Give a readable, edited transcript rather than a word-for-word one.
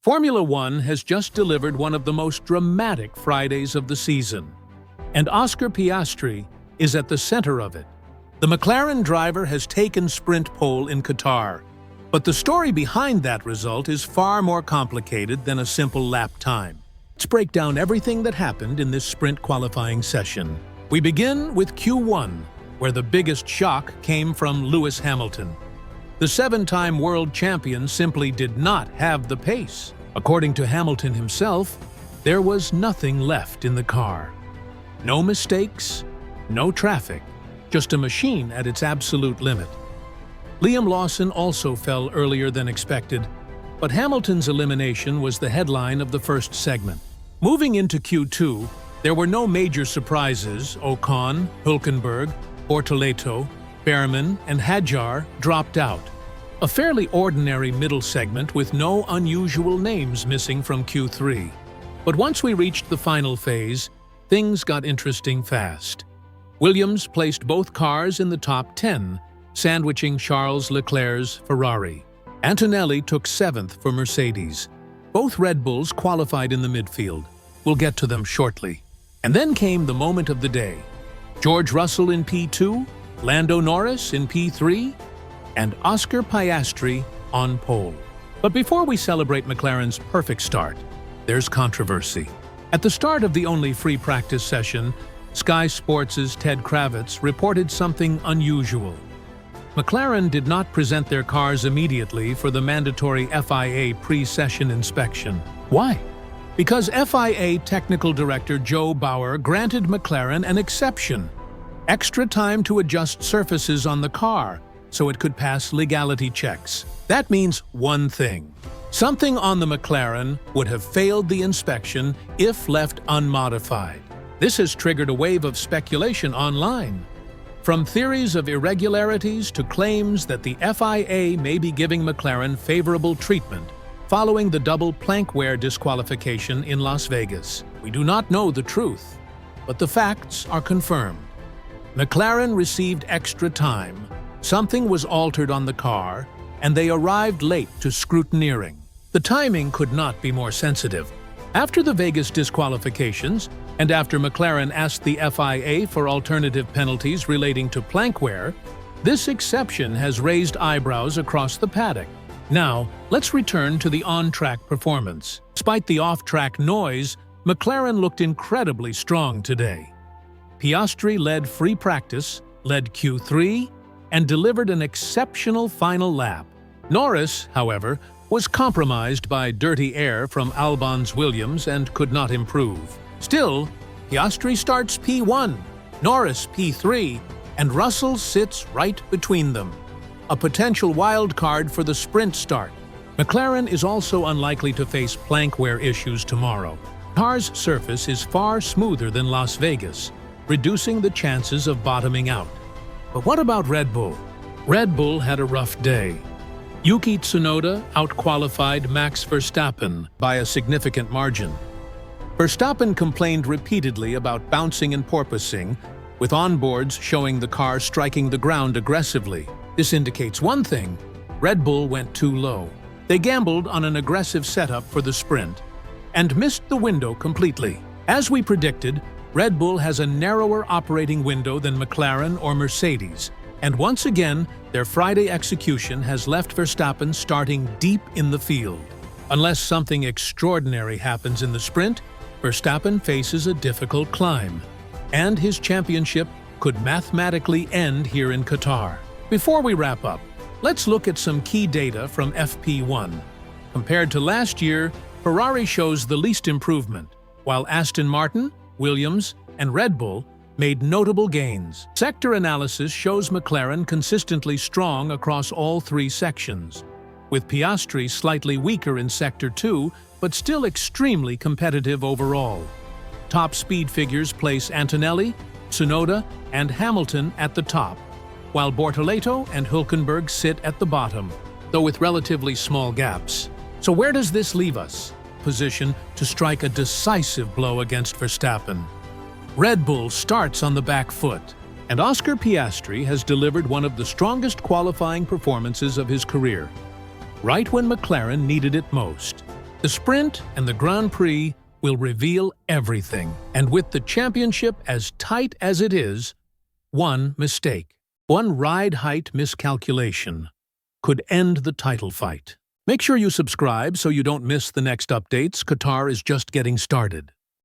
Formula One has just delivered one of the most dramatic Fridays of the season, and Oscar Piastri is at the center of it. The McLaren driver has taken sprint pole in Qatar, but the story behind that result is far more complicated than a simple lap time. Let's break down everything that happened in this sprint qualifying session. We begin with Q1, where the biggest shock came from Lewis Hamilton. The seven-time world champion simply did not have the pace. According to Hamilton himself, there was nothing left in the car. No mistakes, no traffic, just a machine at its absolute limit. Liam Lawson also fell earlier than expected, but Hamilton's elimination was the headline of the first segment. Moving into Q2, there were no major surprises. Ocon, Hülkenberg, Bortoleto, Behrman, and Hadjar dropped out. A fairly ordinary middle segment with no unusual names missing from Q3. But once we reached the final phase, things got interesting fast. Williams placed both cars in the top 10, sandwiching Charles Leclerc's Ferrari. Antonelli took 7th for Mercedes. Both Red Bulls qualified in the midfield. We'll get to them shortly. And then came the moment of the day. George Russell in P2, Lando Norris in P3, and Oscar Piastri on pole. But before we celebrate McLaren's perfect start, there's controversy. At the start of the only free practice session, Sky Sports' Ted Kravitz reported something unusual. McLaren did not present their cars immediately for the mandatory FIA pre-session inspection. Why? Because FIA Technical Director Jo Bauer granted McLaren an exception: extra time to adjust surfaces on the car so it could pass legality checks. That means one thing: something on the McLaren would have failed the inspection if left unmodified. This has triggered a wave of speculation online, from theories of irregularities to claims that the FIA may be giving McLaren favorable treatment following the double plank wear disqualification in Las Vegas. We do not know the truth, but the facts are confirmed. McLaren received extra time, something was altered on the car, and they arrived late to scrutineering. The timing could not be more sensitive. After the Vegas disqualifications, and after McLaren asked the FIA for alternative penalties relating to plank wear, this exception has raised eyebrows across the paddock. Now, let's return to the on-track performance. Despite the off-track noise, McLaren looked incredibly strong today. Piastri led free practice, led Q3, and delivered an exceptional final lap. Norris, however, was compromised by dirty air from Albon's Williams and could not improve. Still, Piastri starts P1, Norris P3, and Russell sits right between them, a potential wild card for the sprint start. McLaren is also unlikely to face plank wear issues tomorrow. The car's surface is far smoother than Las Vegas, reducing the chances of bottoming out. But what about Red Bull? Red Bull had a rough day. Yuki Tsunoda outqualified Max Verstappen by a significant margin. Verstappen complained repeatedly about bouncing and porpoising, with onboards showing the car striking the ground aggressively. This indicates one thing: Red Bull went too low. They gambled on an aggressive setup for the sprint and missed the window completely. As we predicted, Red Bull has a narrower operating window than McLaren or Mercedes, and once again, their Friday execution has left Verstappen starting deep in the field. Unless something extraordinary happens in the sprint, Verstappen faces a difficult climb, and his championship could mathematically end here in Qatar. Before we wrap up, let's look at some key data from FP1. Compared to last year, Ferrari shows the least improvement, while Aston Martin, Williams, and Red Bull made notable gains. Sector analysis shows McLaren consistently strong across all three sections, with Piastri slightly weaker in Sector 2, but still extremely competitive overall. Top speed figures place Antonelli, Tsunoda, and Hamilton at the top, while Bortoleto and Hülkenberg sit at the bottom, though with relatively small gaps. So where does this leave us? Position to strike a decisive blow against Verstappen. Red Bull starts on the back foot, and Oscar Piastri has delivered one of the strongest qualifying performances of his career, right when McLaren needed it most. The sprint and the Grand Prix will reveal everything, and with the championship as tight as it is, one mistake, one ride height miscalculation could end the title fight. Make sure you subscribe so you don't miss the next updates. Qatar is just getting started.